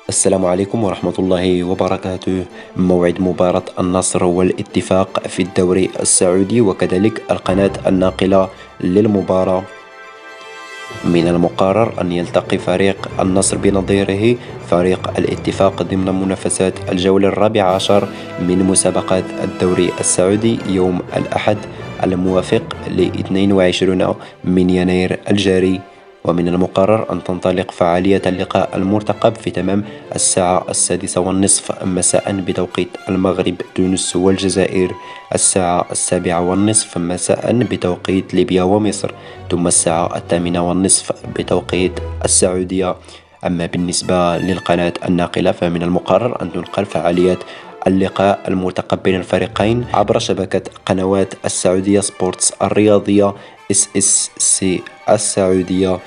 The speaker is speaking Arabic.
السلام عليكم ورحمة الله وبركاته. موعد مباراة النصر والاتفاق في الدوري السعودي وكذلك القناة الناقلة للمباراة. من المقرر أن يلتقي فريق النصر بنظيره فريق الاتفاق ضمن منافسات الجولة الرابعة عشر من مسابقات الدوري السعودي يوم الأحد الموافق ل 22 من يناير الجاري. ومن المقرر أن تنطلق فعالية اللقاء المرتقب في تمام الساعة 6:30 مساء بتوقيت المغرب تونس والجزائر، الساعة 7:30 مساء بتوقيت ليبيا ومصر، ثم الساعة 8:30 بتوقيت السعودية. أما بالنسبة للقناة الناقلة فمن المقرر أن تنقل فعاليات اللقاء المرتقب بين الفريقين عبر شبكة قنوات السعودية سبورتس الرياضية SSC السعودية.